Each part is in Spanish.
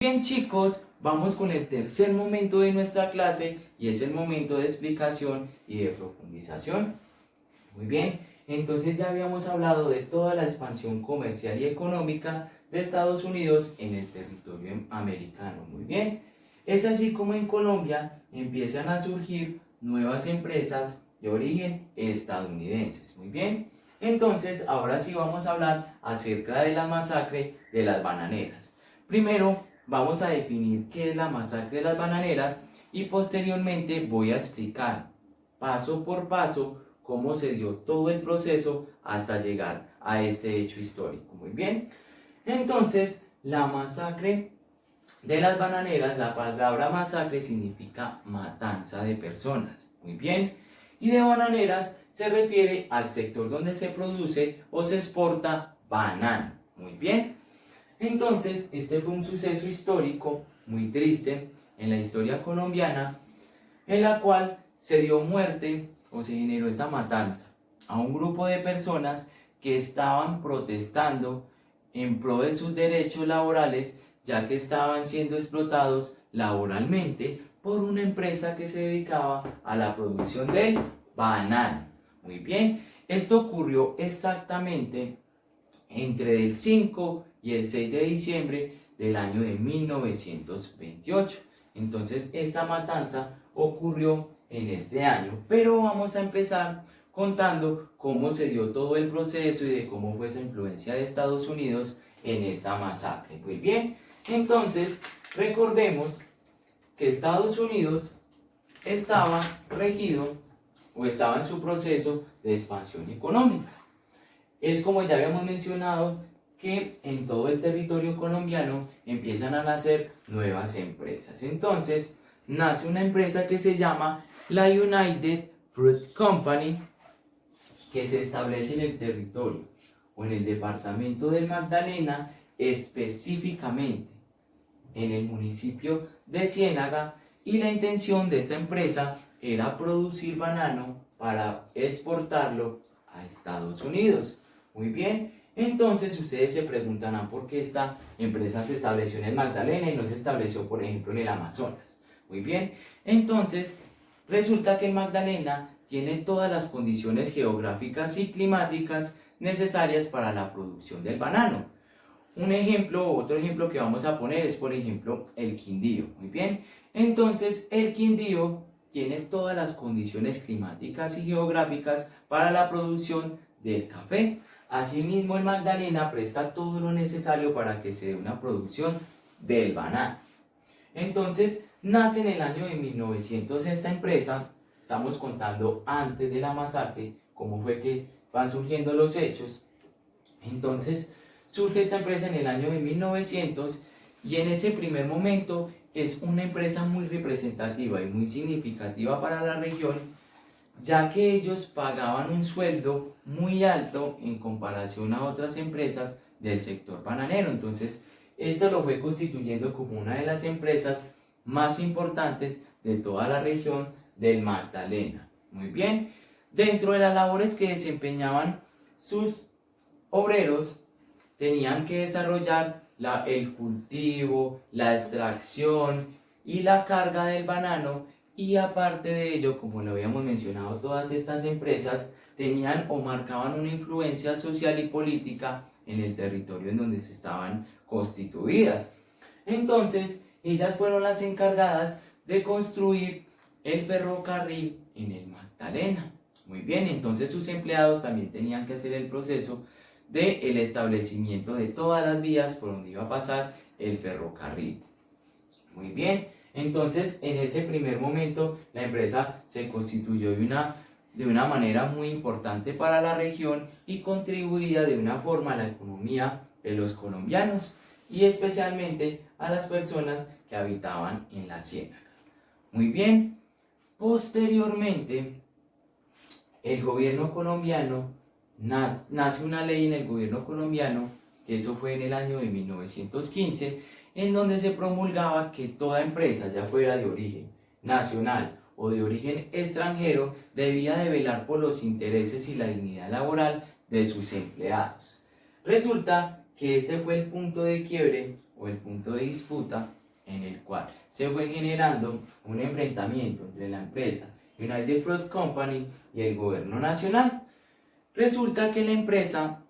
Bien chicos, vamos con el tercer momento de nuestra clase y es el momento de explicación y de profundización. Muy bien, entonces ya habíamos hablado de toda la expansión comercial y económica de Estados Unidos en el territorio americano. Muy bien, es así como en Colombia empiezan a surgir nuevas empresas de origen estadounidenses. Muy bien, entonces ahora sí vamos a hablar acerca de la masacre de las bananeras. Primero, vamos a definir qué es la masacre de las bananeras y posteriormente voy a explicar paso por paso cómo se dio todo el proceso hasta llegar a este hecho histórico. Muy bien, entonces la masacre de las bananeras, la palabra masacre significa matanza de personas. Muy bien, y de bananeras se refiere al sector donde se produce o se exporta banano. Muy bien. Entonces, este fue un suceso histórico muy triste en la historia colombiana, en la cual se dio muerte o se generó esta matanza a un grupo de personas que estaban protestando en pro de sus derechos laborales, ya que estaban siendo explotados laboralmente por una empresa que se dedicaba a la producción del banano. Muy bien, esto ocurrió exactamente entre el 5 y el 6 de diciembre del año de 1928. Entonces esta matanza ocurrió en este año, pero vamos a empezar contando cómo se dio todo el proceso y de cómo fue esa influencia de Estados Unidos en esta masacre. Muy bien, entonces recordemos que Estados Unidos estaba regido o estaba en su proceso de expansión económica. Es como ya habíamos mencionado que en todo el territorio colombiano empiezan a nacer nuevas empresas. Entonces nace una empresa que se llama la United Fruit Company, que se establece en el territorio o en el departamento del Magdalena, específicamente en el municipio de Ciénaga, y la intención de esta empresa era producir banano para exportarlo a Estados Unidos. Muy bien, entonces ustedes se preguntarán por qué esta empresa se estableció en el Magdalena y no se estableció, por ejemplo, en el Amazonas. Muy bien, entonces resulta que el Magdalena tiene todas las condiciones geográficas y climáticas necesarias para la producción del banano. Un ejemplo, otro ejemplo que vamos a poner es, por ejemplo, el Quindío. Muy bien, entonces el Quindío tiene todas las condiciones climáticas y geográficas para la producción del café. Asimismo, el Magdalena presta todo lo necesario para que se dé una producción del banano. Entonces, nace en el año de 1900 esta empresa. Estamos contando antes de la masacre, cómo fue que van surgiendo los hechos. Entonces, surge esta empresa en el año de 1900 y en ese primer momento es una empresa muy representativa y muy significativa para la región, ya que ellos pagaban un sueldo muy alto en comparación a otras empresas del sector bananero. Entonces, esto lo fue constituyendo como una de las empresas más importantes de toda la región del Magdalena. Muy bien, dentro de las labores que desempeñaban sus obreros, tenían que desarrollar el cultivo, la extracción y la carga del banano, y aparte de ello, como lo habíamos mencionado, todas estas empresas tenían o marcaban una influencia social y política en el territorio en donde se estaban constituidas. Entonces, ellas fueron las encargadas de construir el ferrocarril en el Magdalena. Muy bien, entonces sus empleados también tenían que hacer el proceso del establecimiento de todas las vías por donde iba a pasar el ferrocarril. Muy bien, entonces en ese primer momento la empresa se constituyó de una manera muy importante para la región y contribuía de una forma a la economía de los colombianos y especialmente a las personas que habitaban en la ciénaga. Muy bien, posteriormente el gobierno colombiano nace una ley en el gobierno colombiano, que eso fue en el año de 1915, en donde se promulgaba que toda empresa, ya fuera de origen nacional o de origen extranjero, debía de velar por los intereses y la dignidad laboral de sus empleados. Resulta que este fue el punto de quiebre o el punto de disputa en el cual se fue generando un enfrentamiento entre la empresa United Fruit Company y el gobierno nacional. Resulta que la empresa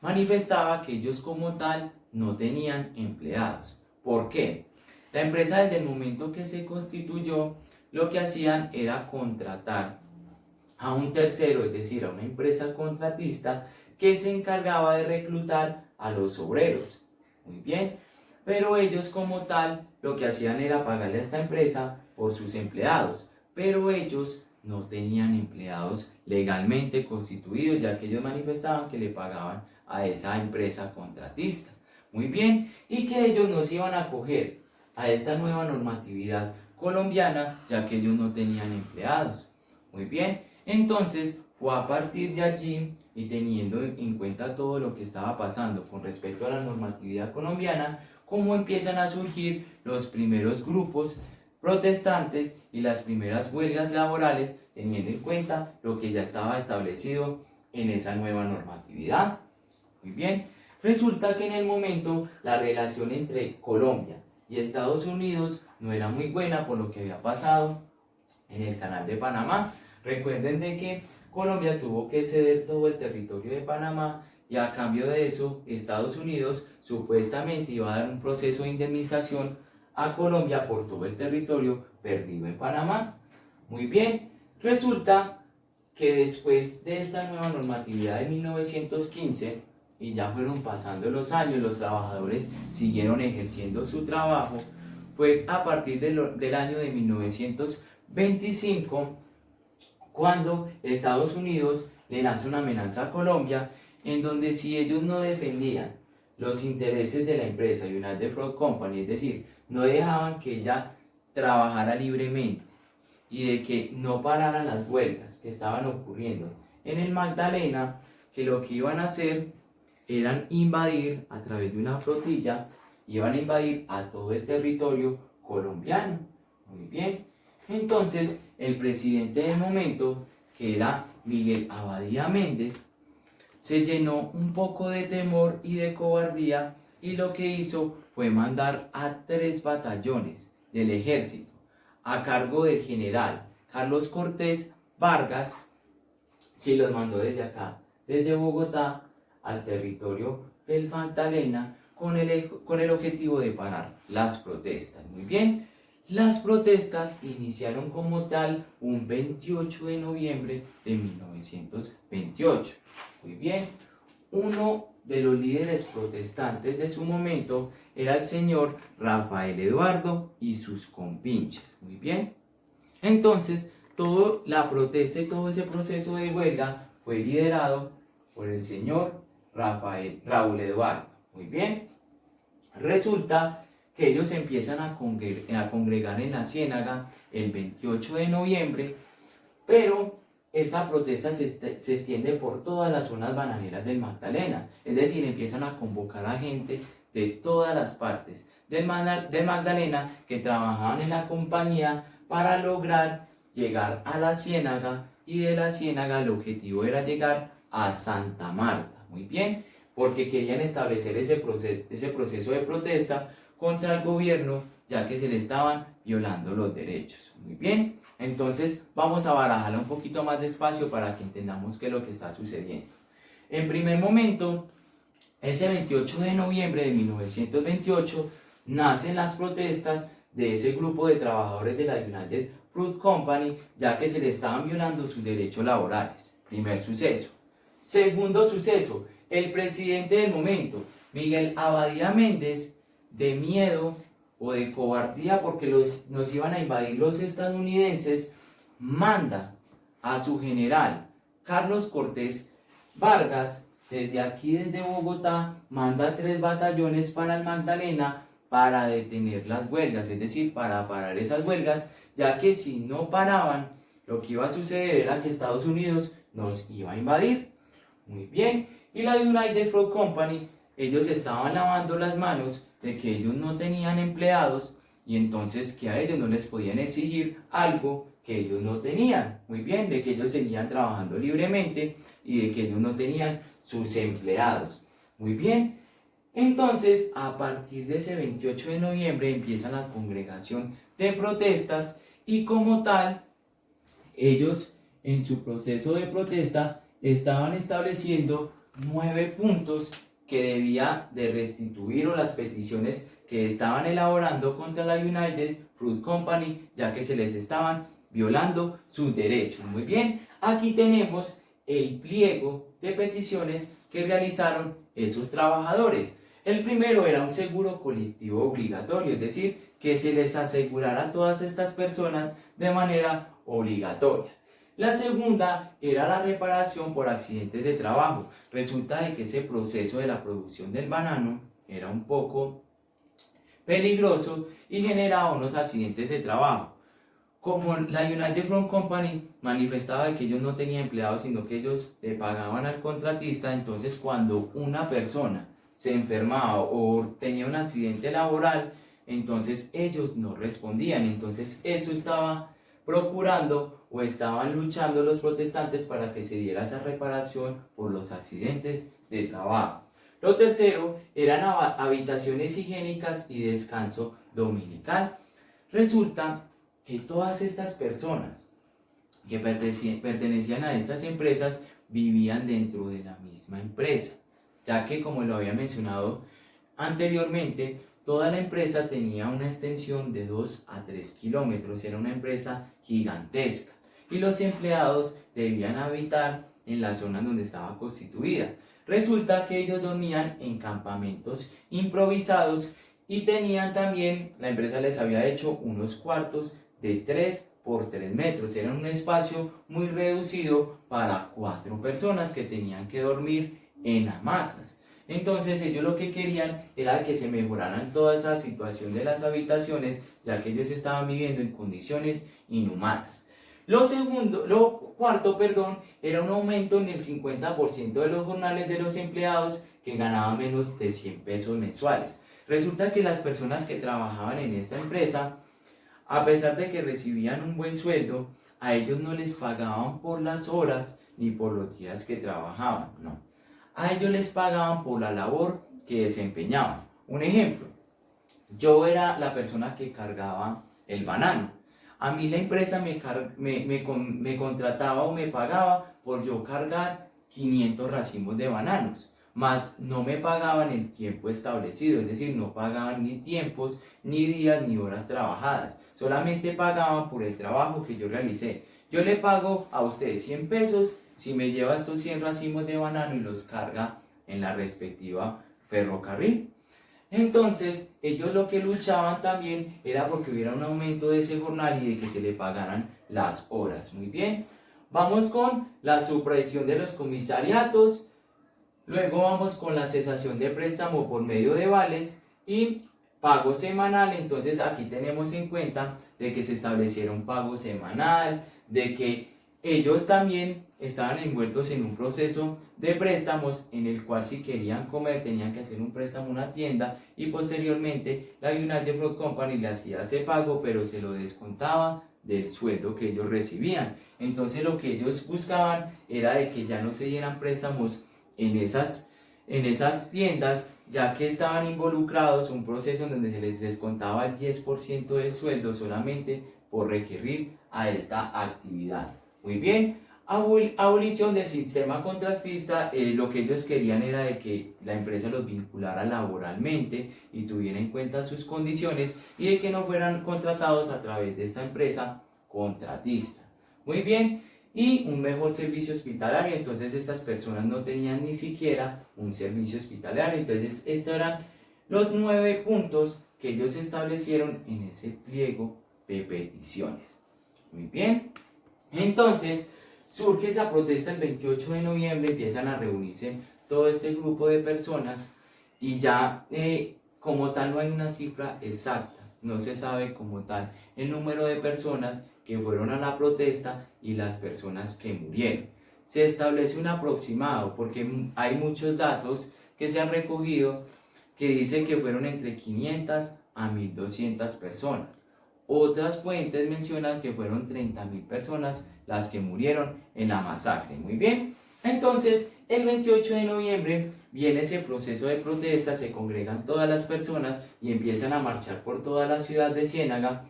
manifestaba que ellos como tal no tenían empleados. ¿Por qué? La empresa desde el momento que se constituyó lo que hacían era contratar a un tercero, es decir, a una empresa contratista que se encargaba de reclutar a los obreros. Muy bien, pero ellos como tal lo que hacían era pagarle a esta empresa por sus empleados, pero ellos no tenían empleados legalmente constituidos, ya que ellos manifestaban que le pagaban a esa empresa contratista. Muy bien, y que ellos no se iban a acoger a esta nueva normatividad colombiana, ya que ellos no tenían empleados. Muy bien, entonces fue a partir de allí y teniendo en cuenta todo lo que estaba pasando con respecto a la normatividad colombiana, cómo empiezan a surgir los primeros grupos protestantes y las primeras huelgas laborales, teniendo en cuenta lo que ya estaba establecido en esa nueva normatividad. Muy bien, resulta que en el momento la relación entre Colombia y Estados Unidos no era muy buena por lo que había pasado en el canal de Panamá. Recuerden de que Colombia tuvo que ceder todo el territorio de Panamá y a cambio de eso Estados Unidos supuestamente iba a dar un proceso de indemnización a Colombia por todo el territorio perdido en Panamá. Muy bien, resulta que después de esta nueva normatividad de 1915 y ya fueron pasando los años, los trabajadores siguieron ejerciendo su trabajo, fue a partir del año de 1925 cuando Estados Unidos le lanza una amenaza a Colombia en donde si ellos no defendían los intereses de la empresa United Fruit Company, es decir, no dejaban que ella trabajara libremente y de que no pararan las huelgas que estaban ocurriendo en el Magdalena, que lo que iban a hacer eran invadir a través de una flotilla, iban a invadir a todo el territorio colombiano. Muy bien, entonces el presidente del momento, que era Miguel Abadía Méndez, se llenó un poco de temor y de cobardía y lo que hizo fue mandar a 3 batallones del ejército a cargo del general Carlos Cortés Vargas. Se los mandó desde acá, desde Bogotá al territorio del Magdalena con el objetivo de parar las protestas. Muy bien, las protestas iniciaron como tal un 28 de noviembre de 1928. Muy bien, uno de los líderes protestantes de su momento era el señor Rafael Eduardo y sus compinches. Muy bien, entonces toda la protesta y todo ese proceso de huelga fue liderado por el señor Raúl Eduardo. Muy bien, resulta que ellos empiezan a congregar en la Ciénaga el 28 de noviembre, pero esta protesta se extiende por todas las zonas bananeras del Magdalena, es decir, empiezan a convocar a gente de todas las partes del Magdalena que trabajaban en la compañía para lograr llegar a la Ciénaga, y de la Ciénaga el objetivo era llegar a Santa Marta. Muy bien, porque querían establecer ese proceso de protesta contra el gobierno, ya que se le estaban violando los derechos. Muy bien, entonces vamos a barajarla un poquito más despacio para que entendamos qué es lo que está sucediendo. En primer momento, ese 28 de noviembre de 1928, nacen las protestas de ese grupo de trabajadores de la United Fruit Company, ya que se le estaban violando sus derechos laborales. Primer suceso. Segundo suceso, el presidente del momento, Miguel Abadía Méndez, de miedo o de cobardía porque nos iban a invadir los estadounidenses, manda a su general Carlos Cortés Vargas, desde aquí, desde Bogotá, manda 3 batallones para el Magdalena para detener las huelgas, es decir, para parar esas huelgas, ya que si no paraban, lo que iba a suceder era que Estados Unidos nos iba a invadir. Muy bien, y la United Fruit Company, ellos estaban lavando las manos de que ellos no tenían empleados y entonces que a ellos no les podían exigir algo que ellos no tenían. Muy bien, de que ellos seguían trabajando libremente y de que ellos no tenían sus empleados. Muy bien, Entonces, a partir de ese 28 de noviembre empieza la congregación de protestas y como tal, ellos en su proceso de protesta estaban estableciendo 9 puntos que debía de restituir o las peticiones que estaban elaborando contra la United Fruit Company, ya que se les estaban violando sus derechos. Muy bien, aquí tenemos el pliego de peticiones que realizaron esos trabajadores. El primero era un seguro colectivo obligatorio, es decir, que se les asegurara a todas estas personas de manera obligatoria. La segunda era la reparación por accidentes de trabajo. Resulta de que ese proceso de la producción del banano era un poco peligroso y generaba unos accidentes de trabajo. Como la United Fruit Company manifestaba que ellos no tenían empleados, sino que ellos le pagaban al contratista, entonces cuando una persona se enfermaba o tenía un accidente laboral, entonces ellos no respondían. Entonces eso estaba procurando o estaban luchando los protestantes para que se diera esa reparación por los accidentes de trabajo. Lo tercero eran habitaciones higiénicas y descanso dominical. Resulta que todas estas personas que pertenecían a estas empresas vivían dentro de la misma empresa, ya que como lo había mencionado anteriormente, toda la empresa tenía una extensión de 2 a 3 kilómetros, era una empresa gigantesca y los empleados debían habitar en la zona donde estaba constituida. Resulta que ellos dormían en campamentos improvisados y tenían también, la empresa les había hecho unos cuartos de 3 por 3 metros. Era un espacio muy reducido para 4 personas que tenían que dormir en hamacas. Entonces ellos lo que querían era que se mejoraran toda esa situación de las habitaciones, ya que ellos estaban viviendo en condiciones inhumanas. Lo cuarto, era un aumento en el 50% de los jornales de los empleados que ganaban menos de 100 pesos mensuales. Resulta que las personas que trabajaban en esta empresa, a pesar de que recibían un buen sueldo, a ellos no les pagaban por las horas ni por los días que trabajaban, no. A ellos les pagaban por la labor que desempeñaban. Un ejemplo, yo era la persona que cargaba el banano. A mí la empresa me contrataba o me pagaba por yo cargar 500 racimos de bananos, mas no me pagaban el tiempo establecido, es decir, no pagaban ni tiempos, ni días, ni horas trabajadas, solamente pagaban por el trabajo que yo realicé. Yo le pago a usted 100 pesos si me lleva estos 100 racimos de banano y los carga en la respectiva ferrocarril. Entonces, ellos lo que luchaban también era porque hubiera un aumento de ese jornal y de que se le pagaran las horas. Muy bien, vamos con la supresión de los comisariatos, luego vamos con la cesación de préstamo por medio de vales y pago semanal. Entonces aquí tenemos en cuenta de que se estableciera un pago semanal, de que ellos también estaban envueltos en un proceso de préstamos en el cual si querían comer tenían que hacer un préstamo a una tienda y posteriormente la United Fruit Company le hacía ese pago, pero se lo descontaba del sueldo que ellos recibían. Entonces lo que ellos buscaban era de que ya no se dieran préstamos en esas tiendas, ya que estaban involucrados en un proceso en donde se les descontaba el 10% del sueldo solamente por requerir a esta actividad. Muy bien, abolición del sistema contratista. Lo que ellos querían era de que la empresa los vinculara laboralmente y tuviera en cuenta sus condiciones y de que no fueran contratados a través de esta empresa contratista. Muy bien, y un mejor servicio hospitalario. Entonces estas personas no tenían ni siquiera un servicio hospitalario. Entonces estos eran los 9 puntos que ellos establecieron en ese pliego de peticiones. Muy bien, entonces surge esa protesta el 28 de noviembre, empiezan a reunirse todo este grupo de personas y ya como tal no hay una cifra exacta, no se sabe como tal el número de personas que fueron a la protesta y las personas que murieron. Se establece un aproximado porque hay muchos datos que se han recogido que dicen que fueron entre 500 a 1200 personas. Otras fuentes mencionan que fueron 30.000 personas las que murieron en la masacre. Muy bien, entonces El 28 de noviembre viene ese proceso de protesta, se congregan todas las personas y empiezan a marchar por toda la ciudad de Ciénaga,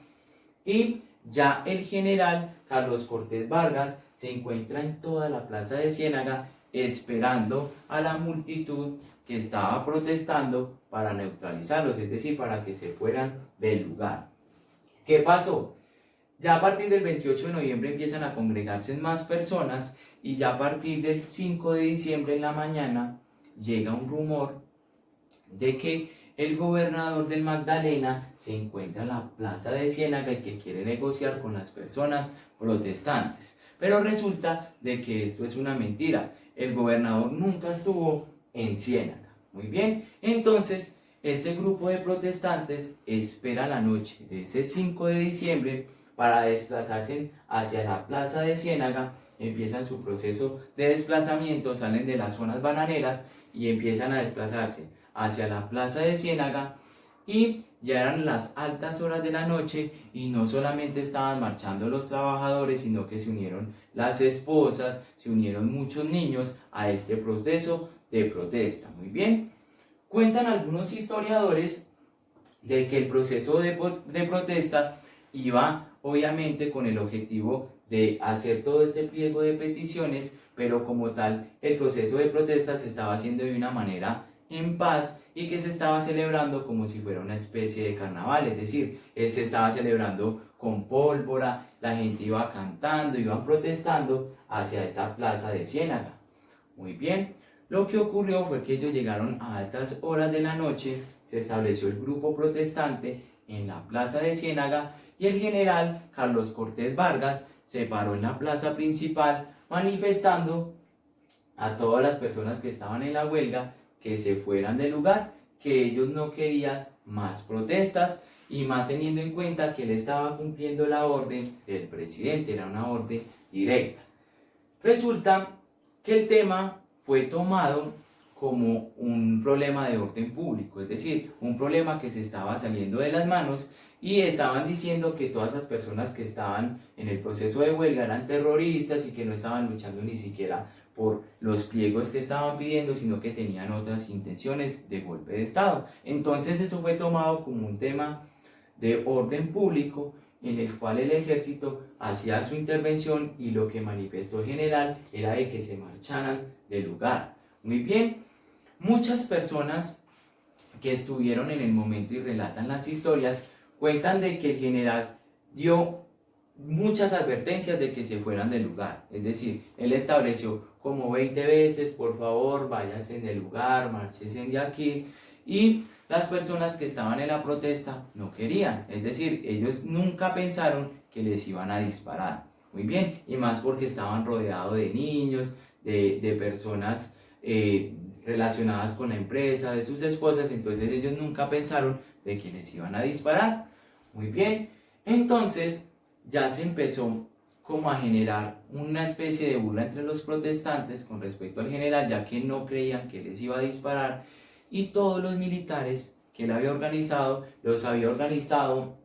y ya el general Carlos Cortés Vargas se encuentra en toda la plaza de Ciénaga esperando a la multitud que estaba protestando para neutralizarlos, es decir, para que se fueran del lugar. ¿Qué pasó? Ya a partir del 28 de noviembre empiezan a congregarse más personas, y ya a partir del 5 de diciembre en la mañana llega un rumor de que el gobernador del Magdalena se encuentra en la plaza de Ciénaga y que quiere negociar con las personas protestantes. Pero resulta de que esto es una mentira. El gobernador nunca estuvo en Ciénaga. Muy bien, entonces este grupo de protestantes espera la noche de ese 5 de diciembre para desplazarse hacia la plaza de Ciénaga. Empiezan su proceso de desplazamiento, salen de las zonas bananeras y empiezan a desplazarse hacia la plaza de Ciénaga, y ya eran las altas horas de la noche y no solamente estaban marchando los trabajadores, sino que se unieron las esposas, se unieron muchos niños a este proceso de protesta. Muy bien, cuentan algunos historiadores de que el proceso de protesta iba obviamente con el objetivo de hacer todo este pliego de peticiones, pero como tal el proceso de protesta se estaba haciendo de una manera en paz y que se estaba celebrando como si fuera una especie de carnaval, es decir, se estaba celebrando con pólvora, la gente iba cantando, iban protestando hacia esa plaza de Ciénaga. Muy bien, lo que ocurrió fue que ellos llegaron a altas horas de la noche, se estableció el grupo protestante en la plaza de Ciénaga y el general Carlos Cortés Vargas se paró en la plaza principal manifestando a todas las personas que estaban en la huelga que se fueran del lugar, que ellos no querían más protestas, y más teniendo en cuenta que él estaba cumpliendo la orden del presidente, era una orden directa. Resulta que el tema fue tomado como un problema de orden público, es decir, un problema que se estaba saliendo de las manos, y estaban diciendo que todas las personas que estaban en el proceso de huelga eran terroristas y que no estaban luchando ni siquiera por los pliegos que estaban pidiendo, sino que tenían otras intenciones de golpe de Estado. Entonces eso fue tomado como un tema de orden público en el cual el ejército hacía su intervención, y lo que manifestó el general era de que se marcharan del lugar. Muy bien, muchas personas que estuvieron en el momento y relatan las historias cuentan de que el general dio muchas advertencias de que se fueran del lugar, es decir, él estableció como 20 veces, por favor, váyanse del lugar, márchense de aquí, y las personas que estaban en la protesta no querían, es decir, ellos nunca pensaron que les iban a disparar. Muy bien, y más porque estaban rodeados de niños, de personas relacionadas con la empresa, de sus esposas, entonces ellos nunca pensaron de que les iban a disparar. Muy bien, entonces ya se empezó como a generar una especie de burla entre los protestantes con respecto al general, ya que no creían que les iba a disparar, y todos los militares que él había organizado, los había organizado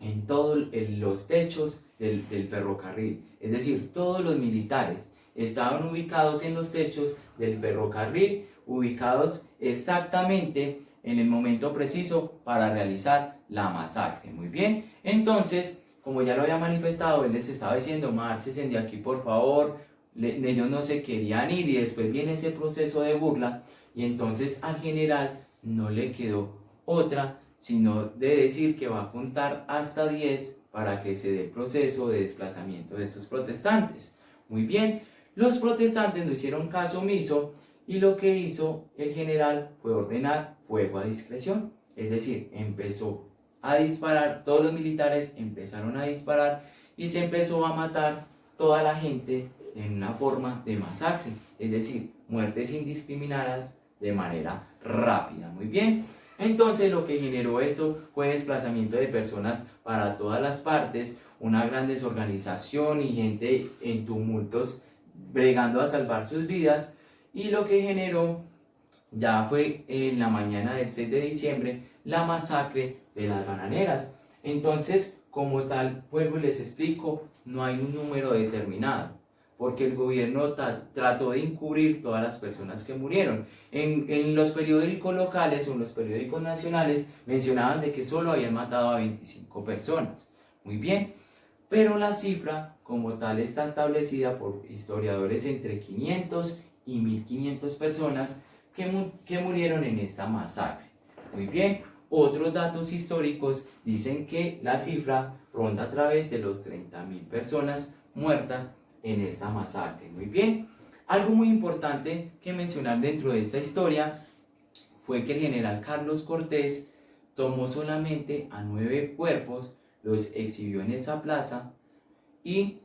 en todos los techos del ferrocarril, es decir, todos los militares estaban ubicados en los techos del ferrocarril, ubicados exactamente en el momento preciso para realizar la masacre. Muy bien, entonces, como ya lo había manifestado, él les estaba diciendo, márchense de aquí por favor, ellos no se querían ir, y después viene ese proceso de burla, y entonces al general no le quedó otra sino de decir que va a contar hasta 10 para que se dé el proceso de desplazamiento de estos protestantes. Muy bien, los protestantes no hicieron caso omiso, y lo que hizo el general fue ordenar fuego a discreción, es decir, empezó a disparar, todos los militares empezaron a disparar y se empezó a matar toda la gente en una forma de masacre, es decir, muertes indiscriminadas de manera rápida. Muy bien, entonces lo que generó esto fue desplazamiento de personas para todas las partes, una gran desorganización y gente en tumultos bregando a salvar sus vidas, y lo que generó ya fue en la mañana del 6 de diciembre la masacre de las bananeras. Entonces, como tal, vuelvo y les explico, no hay un número determinado. porque el gobierno trató de encubrir todas las personas que murieron. En los periódicos locales o en los periódicos nacionales mencionaban de que solo habían matado a 25 personas. Muy bien, pero la cifra como tal está establecida por historiadores entre 500 y 1500 personas que murieron en esta masacre. Muy bien, otros datos históricos dicen que la cifra ronda a través de los 30.000 personas muertas en esta masacre. Muy bien, algo muy importante que mencionar dentro de esta historia fue que el general Carlos Cortés tomó solamente a 9 cuerpos, los exhibió en esa plaza y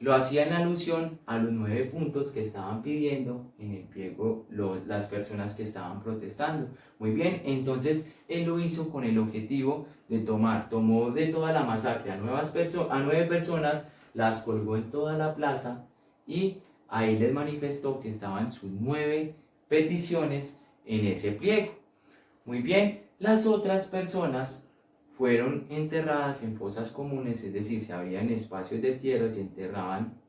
lo hacía en alusión a los 9 puntos que estaban pidiendo en el pliego las personas que estaban protestando. Muy bien, entonces él lo hizo con el objetivo de tomó de toda la masacre a 9 personas, las colgó en toda la plaza y ahí les manifestó que estaban sus 9 peticiones en ese pliego. Muy bien, las otras personas fueron enterradas en fosas comunes, es decir, se abrían espacios de tierra, se enterraban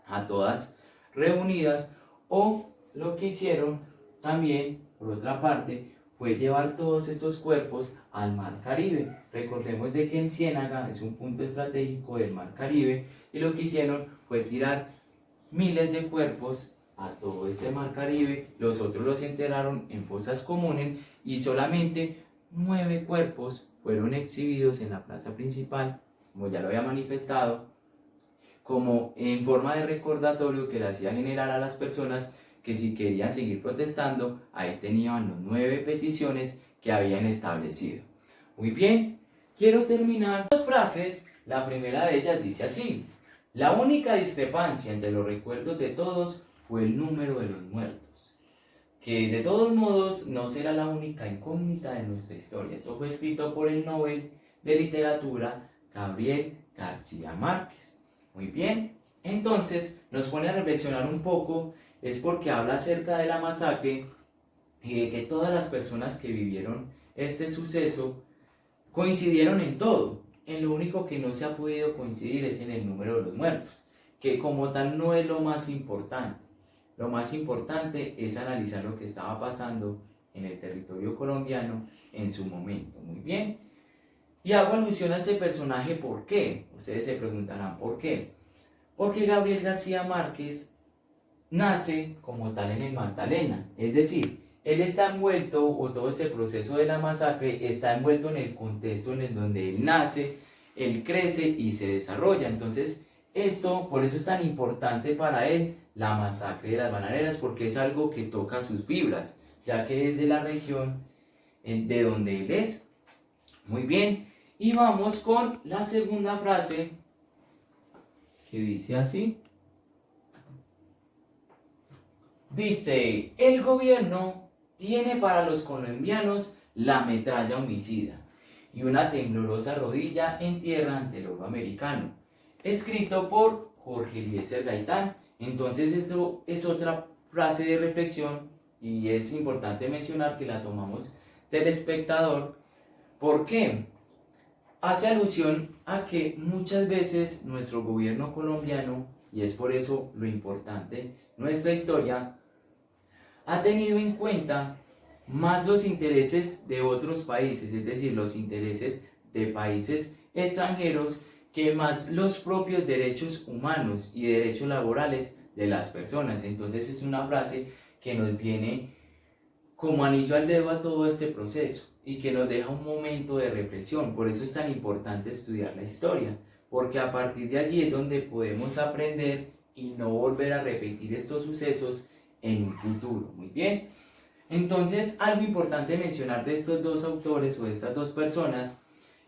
a todas reunidas, o lo que hicieron también, por otra parte, fue llevar todos estos cuerpos al Mar Caribe. Recordemos de que en Ciénaga es un punto estratégico del Mar Caribe, y lo que hicieron fue tirar miles de cuerpos a todo este Mar Caribe, los otros los enterraron en fosas comunes y solamente 9 cuerpos fueron exhibidos en la plaza principal, como ya lo había manifestado, como en forma de recordatorio que le hacía generar a las personas que si querían seguir protestando, ahí tenían las 9 peticiones que habían establecido. Muy bien, quiero terminar dos frases. La primera de ellas dice así: la única discrepancia entre los recuerdos de todos fue el número de los muertos, que de todos modos no será la única incógnita de nuestra historia. Esto fue escrito por el Nobel de Literatura Gabriel García Márquez. Muy bien, entonces nos pone a reflexionar un poco, es porque habla acerca de la masacre y de que todas las personas que vivieron este suceso coincidieron en todo. En lo único que no se ha podido coincidir es en el número de los muertos, que como tal no es lo más importante. Lo más importante es analizar lo que estaba pasando en el territorio colombiano en su momento. Muy bien. Y hago alusión a este personaje, ¿por qué? Ustedes se preguntarán, ¿por qué? Porque Gabriel García Márquez nace como tal en el Magdalena. Es decir, él está envuelto, o todo este proceso de la masacre está envuelto en el contexto en el donde él nace, él crece y se desarrolla. Entonces, por eso es tan importante para él la masacre de las bananeras, porque es algo que toca sus fibras, ya que es de la región de donde él es. Muy bien, y vamos con la segunda frase, que dice así. Dice: el gobierno tiene para los colombianos la metralla homicida y una temblorosa rodilla en tierra ante el oro americano. Escrito por Jorge Eliezer Gaitán. Entonces esto es otra frase de reflexión y es importante mencionar que la tomamos del Espectador. ¿Por qué? Hace alusión a que muchas veces nuestro gobierno colombiano, y es por eso lo importante, nuestra historia, ha tenido en cuenta más los intereses de otros países, es decir, los intereses de países extranjeros, que más los propios derechos humanos y derechos laborales de las personas. Entonces es una frase que nos viene como anillo al dedo a todo este proceso y que nos deja un momento de reflexión. Por eso es tan importante estudiar la historia, porque a partir de allí es donde podemos aprender y no volver a repetir estos sucesos en un futuro. Muy bien, entonces algo importante mencionar de estos dos autores o de estas dos personas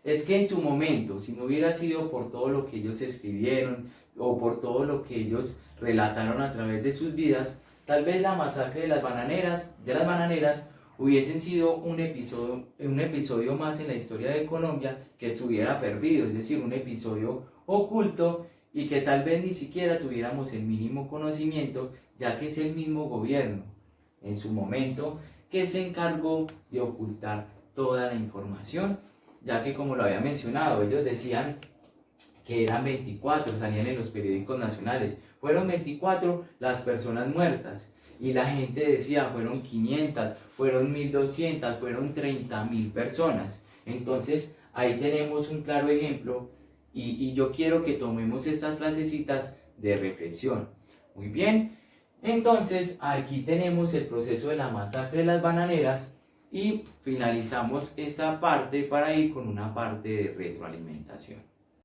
es que en su momento, si no hubiera sido por todo lo que ellos escribieron o por todo lo que ellos relataron a través de sus vidas, tal vez la masacre de las bananeras hubiesen sido un episodio más en la historia de Colombia que estuviera perdido, es decir, un episodio oculto y que tal vez ni siquiera tuviéramos el mínimo conocimiento, ya que es el mismo gobierno en su momento que se encargó de ocultar toda la información, ya que, como lo había mencionado, ellos decían que eran 24, salían en los periódicos nacionales. fueron 24 las personas muertas. Y la gente decía, fueron 500, fueron 1200, fueron 30.000 personas. Entonces, ahí tenemos un claro ejemplo y yo quiero que tomemos estas clasecitas de reflexión. Muy bien, entonces aquí tenemos el proceso de la masacre de las bananeras y finalizamos esta parte para ir con una parte de retroalimentación.